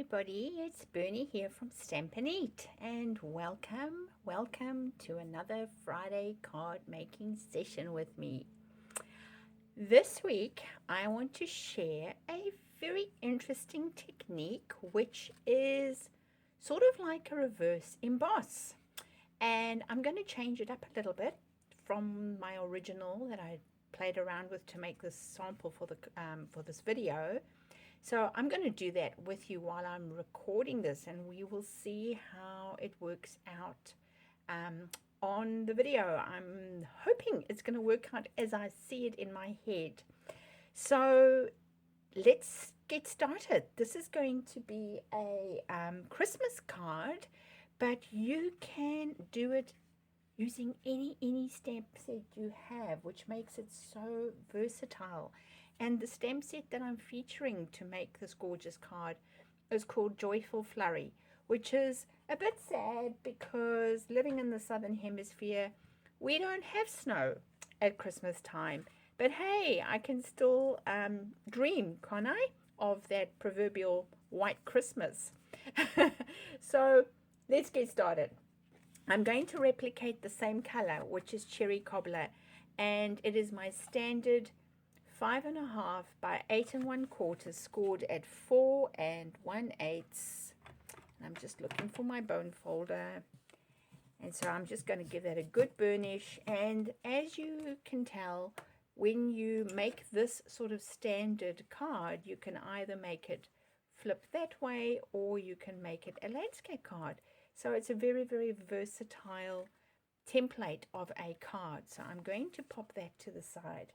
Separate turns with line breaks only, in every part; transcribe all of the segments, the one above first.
everybody, it's Bernie here from Stamp and Eat, and welcome to another Friday card making session with me. This week I want to share a very interesting technique which is sort of like a reverse emboss, and I'm going to change it up a little bit from my original that I played around with to make this sample for this video. So I'm going to do that with you while I'm recording this, and we will see how it works out on the video. I'm hoping it's going to work out as I see it in my head. So let's get started. This is going to be a Christmas card, but you can do it using any stamp set you have, which makes it so versatile. And the stamp set that I'm featuring to make this gorgeous card is called Joyful Flurry, which is a bit sad because living in the southern hemisphere, we don't have snow at Christmas time. But hey, I can still dream, can't I, of that proverbial white Christmas. So let's get started. I'm going to replicate the same color, which is Cherry Cobbler, and it is my standard 5.5 by 8 1/4, scored at 4 1/8. I'm just looking for my bone folder, and so I'm just going to give that a good burnish. And as you can tell, when you make this sort of standard card, you can either make it flip that way or you can make it a landscape card. So it's a very versatile template of a card. So I'm going to pop that to the side.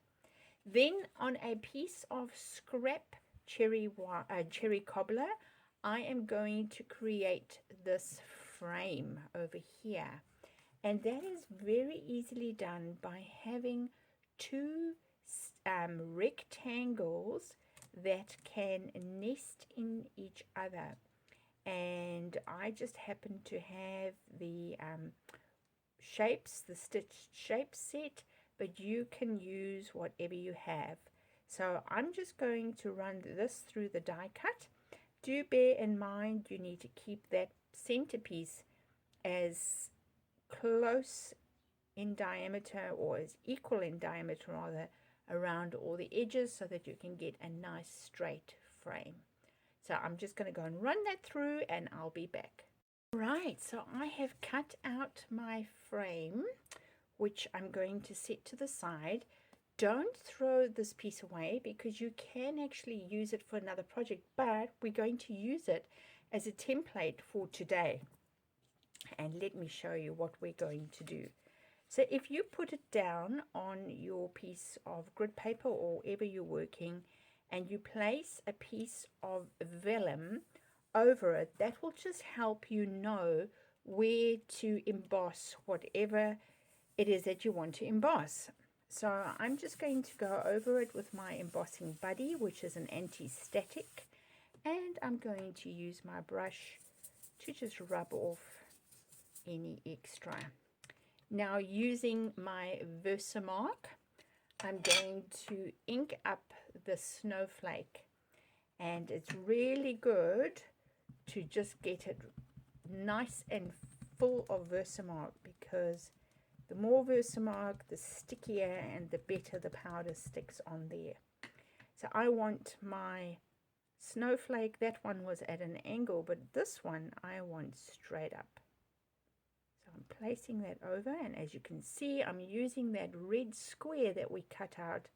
Then on a piece of scrap cherry cobbler, I am going to create this frame over here. And that is very easily done by having two rectangles that can nest in each other. And I just happen to have the the stitched shape set, but you can use whatever you have. So I'm just going to run this through the die cut. Do bear in mind you need to keep that centerpiece as close in diameter, or as equal in diameter rather, around all the edges so that you can get a nice straight frame. So I'm just going to go and run that through and I'll be back. Right, so I have cut out my frame, which I'm going to set to the side. Don't throw this piece away because you can actually use it for another project, but we're going to use it as a template for today. And let me show you what we're going to do. So if you put it down on your piece of grid paper or wherever you're working, and you place a piece of vellum over it, that will just help you know where to emboss whatever it is that you want to emboss. So I'm just going to go over it with my embossing buddy, which is an anti-static, and I'm going to use my brush to just rub off any extra. Now, using my Versamark, I'm going to ink up the Snowflake, and it's really good to just get it nice and full of Versamark, because the more Versamark, the stickier and the better the powder sticks on there. So I want my Snowflake, that one was at an angle, but this one I want straight up. So I'm placing that over, and as you can see, I'm using that red square that we cut out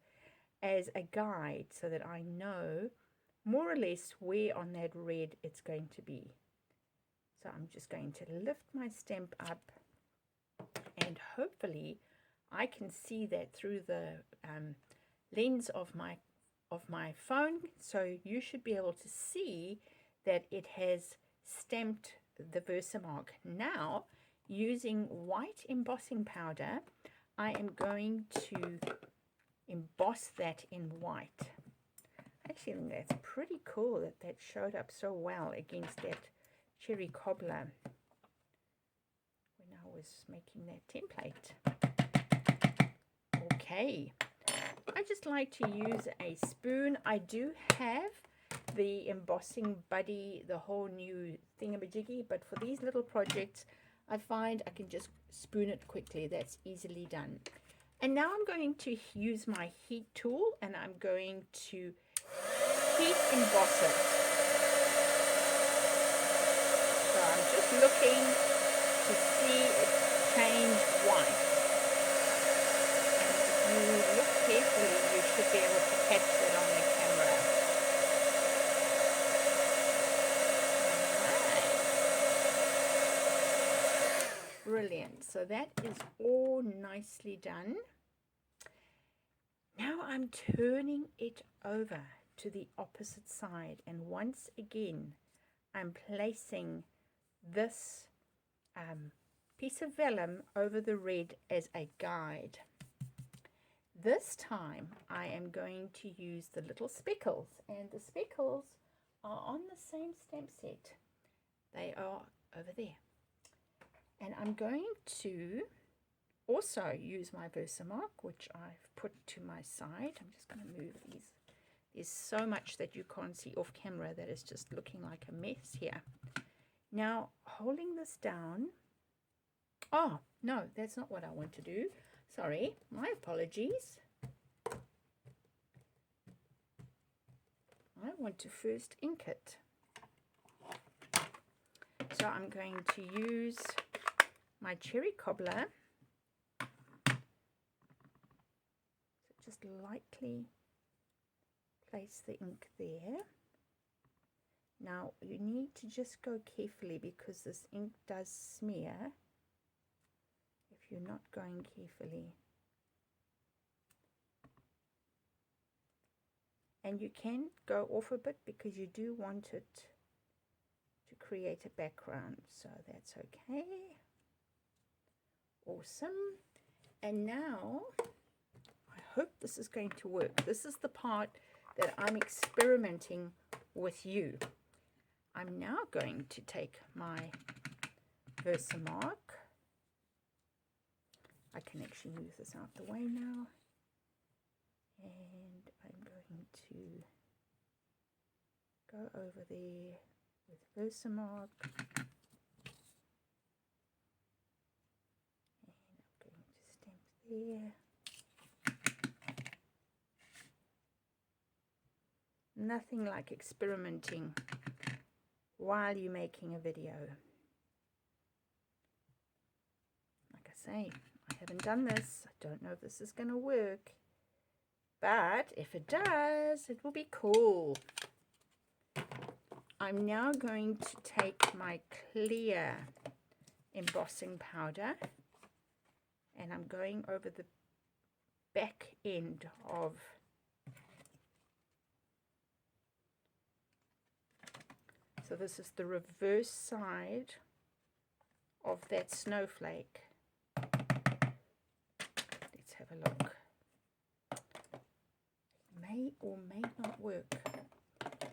as a guide so that I know more or less where on that red it's going to be. So I'm just going to lift my stamp up, and hopefully I can see that through the lens of my phone. So you should be able to see that it has stamped the Versamark. Now, using white embossing powder, I am going to emboss that in white. I actually think that's pretty cool that that showed up so well against that cherry cobbler when I was making that template. Okay, I just like to use a spoon. I do have the embossing buddy, the whole new thingamajiggy, but for these little projects, I find I can just spoon it quickly. That's easily done. And now I'm going to use my heat tool, and I'm going to heat emboss it. So I'm just looking to see it change white. And if you look carefully, you should be able to catch that on the camera. Brilliant. So that is all nicely done. Now I'm turning it over to the opposite side, and once again I'm placing this piece of vellum over the red as a guide. This time I am going to use the little speckles, and the speckles are on the same stamp set. They are over there. And I'm going to also use my Versamark, which I've put to my side. I'm just going to move these. There's so much that you can't see off camera that is just looking like a mess here. Now, holding this down. Oh, no, that's not what I want to do. Sorry, my apologies. I want to first ink it. So I'm going to use my cherry cobbler. So just lightly place the ink there. Now you need to just go carefully because this ink does smear if you're not going carefully. And you can go off a bit because you do want it to create a background, so that's okay. Awesome. And now I hope this is going to work. This is the part that I'm experimenting with you. I'm now going to take my Versamark. I can actually move this out the way now. And I'm going to go over there with Versamark. And I'm going to stamp there. Nothing like experimenting while you're making a video. Like I say, I haven't done this. I don't know if this is going to work. But if it does, it will be cool. I'm now going to take my clear embossing powder, and I'm going over the back end of so this is the reverse side of that snowflake. Let's have a look. May or may not work.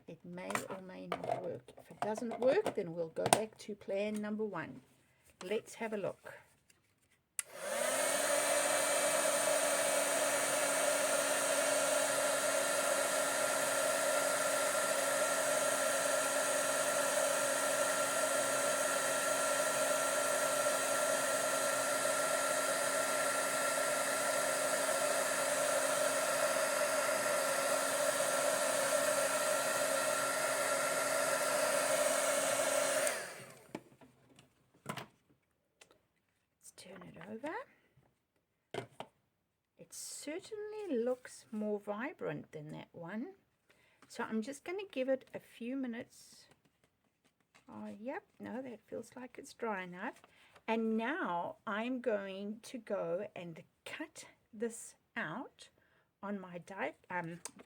It may or may not work. If it doesn't work, then we'll go back to plan number 1. Let's have a look. Turn it over. It certainly looks more vibrant than that one. So I'm just going to give it a few minutes. Oh, yep, no, that feels like it's dry enough. And now I'm going to go and cut this out on my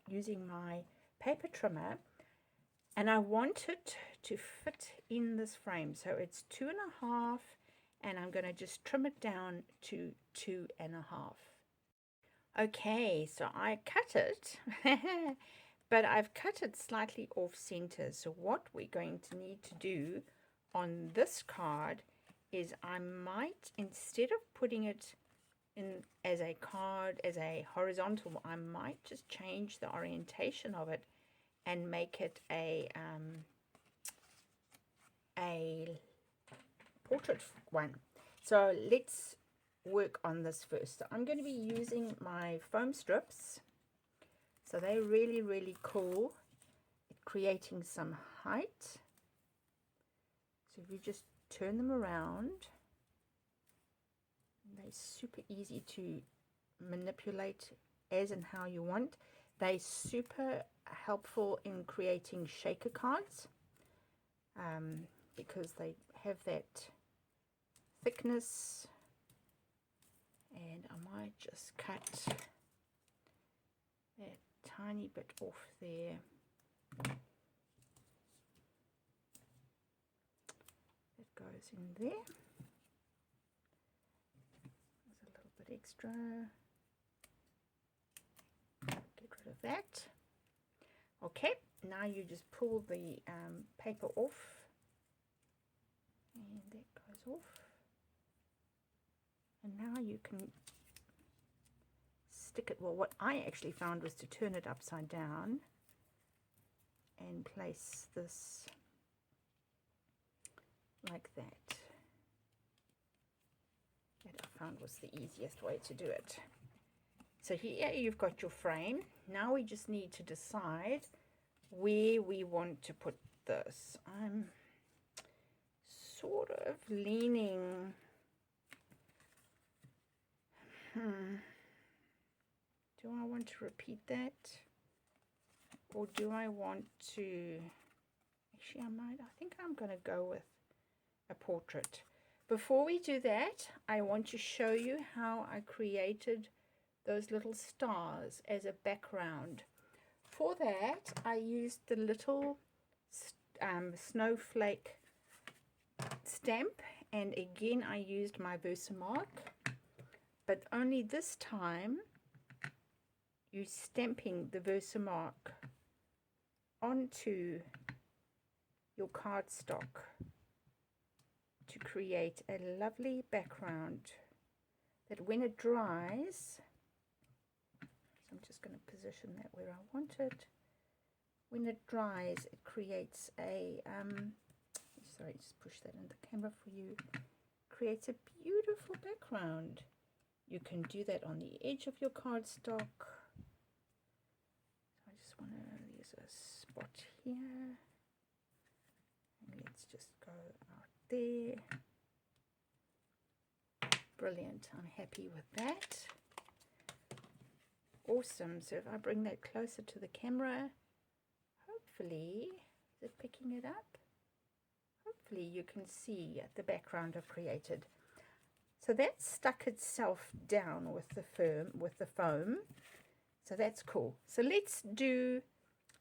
using my paper trimmer. And I want it to fit in this frame. So it's 2.5. And I'm going to just trim it down to 2.5. Okay, so I cut it, but I've cut it slightly off center. So what we're going to need to do on this card is I might, instead of putting it in as a card, as a horizontal, I might just change the orientation of it and make it a portrait one. So let's work on this first. So I'm going to be using my foam strips. So they're really, really cool at creating some height. So if you just turn them around, they're super easy to manipulate as and how you want. They're super helpful in creating shaker cards because they have that thickness. And I might just cut that tiny bit off there. That goes in there. There's a little bit extra. Get rid of that. Okay, now you just pull the paper off, and that goes off. And now you can stick it. Well, what I actually found was to turn it upside down and place this like that. That I found was the easiest way to do it. So here you've got your frame. Now we just need to decide where we want to put this. I'm sort of leaning... Do I want to repeat that? Or do I want to... Actually, I think I'm going to go with a portrait. Before we do that, I want to show you how I created those little stars as a background. For that, I used the little snowflake stamp, and again I used my Versamark, but only this time you're stamping the Versamark onto your cardstock to create a lovely background that when it dries, so I'm just going to position that where I want it. When it dries, it creates a, sorry, just push that in the camera for you, creates a beautiful background. You can do that on the edge of your cardstock. So I just want to use a spot here. And let's just go out there. Brilliant, I'm happy with that. Awesome, so if I bring that closer to the camera, hopefully, is it picking it up? Hopefully you can see the background I've created. So that stuck itself down with the foam. So that's cool. So let's do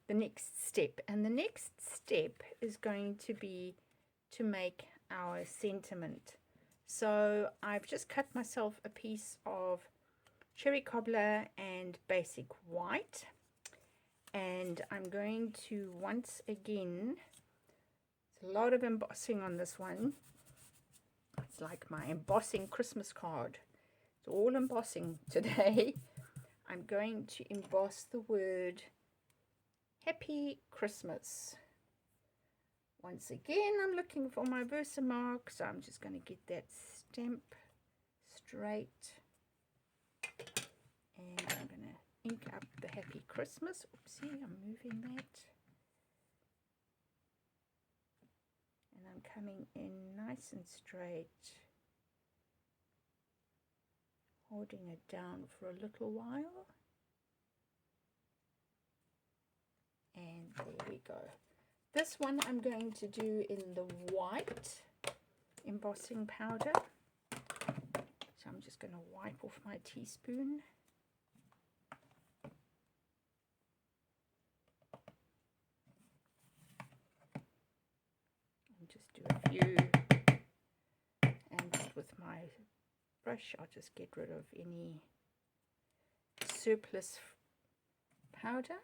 the next step. And the next step is going to be to make our sentiment. So I've just cut myself a piece of cherry cobbler and basic white. And I'm going to once again, there's a lot of embossing on this one. It's like my embossing Christmas card. It's all embossing today. I'm going to emboss the word Happy Christmas. Once again, I'm looking for my Versamark, so I'm just going to get that stamp straight. And I'm going to ink up the Happy Christmas. Oopsie, I'm moving that. And I'm coming in nice and straight, holding it down for a little while. And there we go. This one I'm going to do in the white embossing powder. So I'm just going to wipe off my teaspoon. And just do a few. And just with my brush, I'll just get rid of any surplus powder.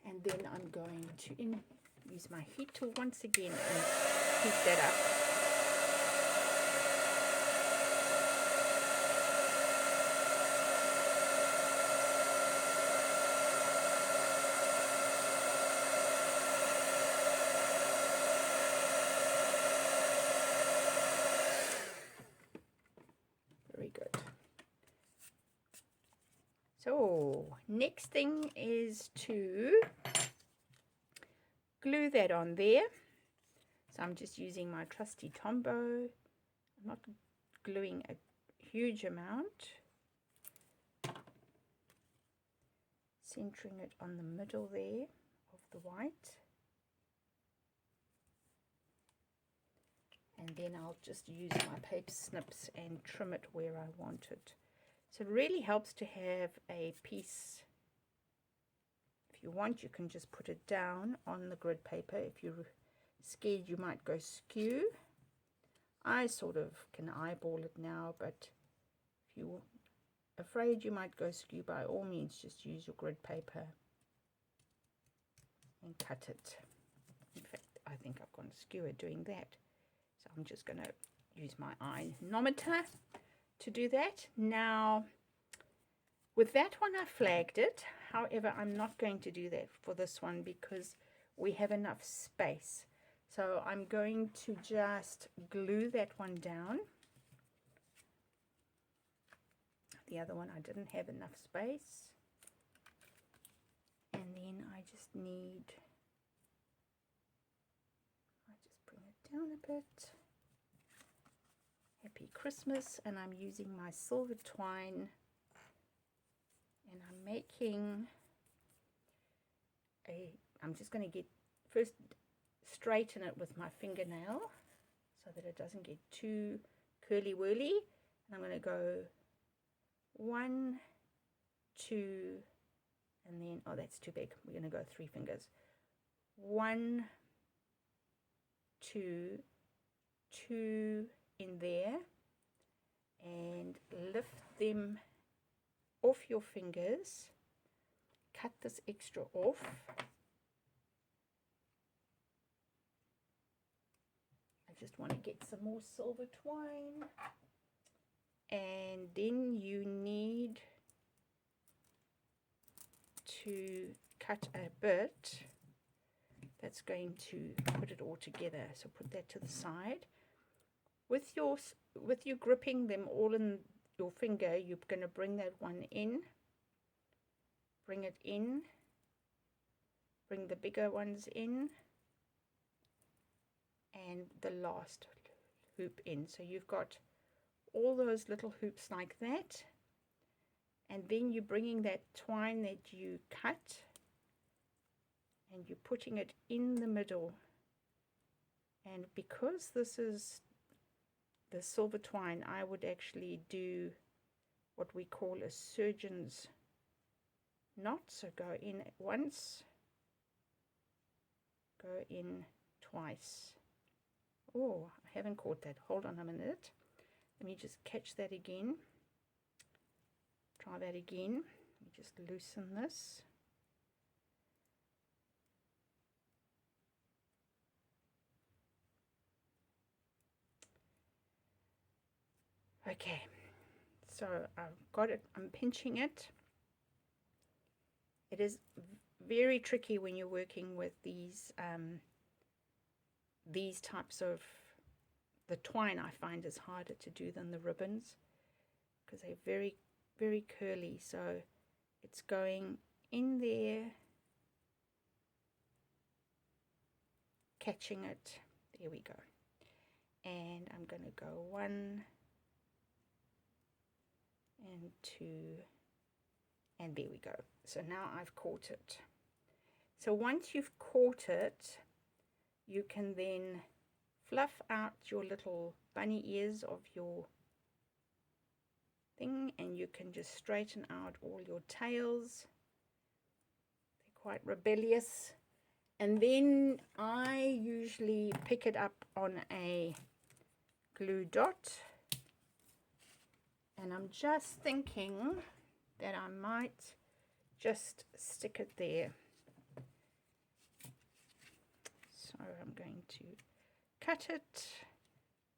And then I'm going to use my heat tool once again and heat that up. So next thing is to glue that on there. So I'm just using my trusty Tombow. I'm not gluing a huge amount. Centering it on the middle there of the white. And then I'll just use my paper snips and trim it where I want it. So it really helps to have a piece. If you want, you can just put it down on the grid paper. If you're scared you might go skew, I sort of can eyeball it now, but if you're afraid you might go skew, by all means just use your grid paper and cut it. In fact, I think I've gone skewer doing that. So I'm just going to use my ionometer to do that. Now, with that one I flagged it. However, I'm not going to do that for this one because we have enough space. So I'm going to just glue that one down. The other one I didn't have enough space. And then I just bring it down a bit. Happy Christmas, and I'm using my silver twine, and I'm just going to first straighten it with my fingernail so that it doesn't get too curly whirly. And I'm going to go 1, 2, and then, oh, that's too big. We're going to go 3 fingers. 1, 2, 2 in there, and lift them off your fingers. Cut this extra off. I just want to get some more silver twine. And then you need to cut a bit that's going to put it all together. So put that to the side. With you gripping them all in your finger, you're going to bring that one in, bring it in, bring the bigger ones in, and the last hoop in. So you've got all those little hoops like that, and then you're bringing that twine that you cut and you're putting it in the middle. And because this is the silver twine, I would actually do what we call a surgeon's knot. So go in once, go in twice. Oh, I haven't caught that. Hold on a minute. Let me just catch that again. Try that again. Let me just loosen this. Okay, so I've got it. I'm pinching it. It is very tricky when you're working with these types of, the twine I find is harder to do than the ribbons because they're very, very curly. So it's going in there, catching it. There we go. And I'm going to go 1 and 2, and there we go. So now I've caught it. So once you've caught it, you can then fluff out your little bunny ears of your thing, and you can just straighten out all your tails. They're quite rebellious. And then I usually pick it up on a glue dot, and I'm just thinking that I might just stick it there. So I'm going to cut it.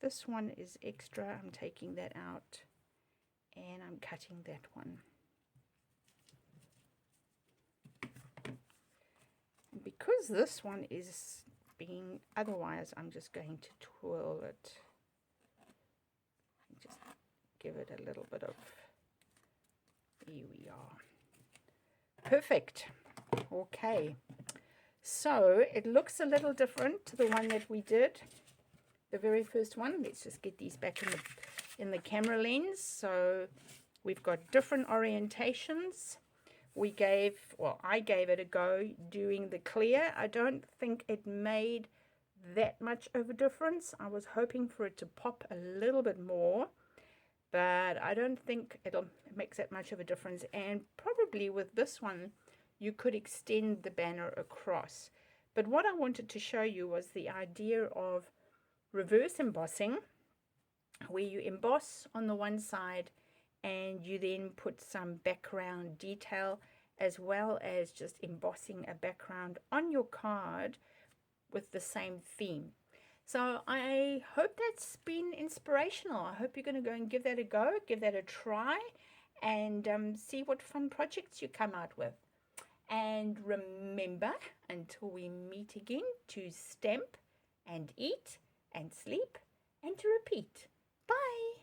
This one is extra. I'm taking that out and I'm cutting that one. And because this one is being, otherwise I'm just going to twirl it. Just give it a little bit of, here we are. Perfect. Okay. So it looks a little different to the one that we did, the very first one. Let's just get these back in the camera lens. So we've got different orientations. I gave it a go doing the clear. I don't think it made that much of a difference. I was hoping for it to pop a little bit more, but I don't think it makes that much of a difference. And probably with this one, you could extend the banner across. But what I wanted to show you was the idea of reverse embossing, where you emboss on the one side and you then put some background detail, as well as just embossing a background on your card with the same theme. So I hope that's been inspirational. I hope you're going to go and give that a go, give that a try, and see what fun projects you come out with. And remember, until we meet again, to stamp and eat and sleep and to repeat. Bye.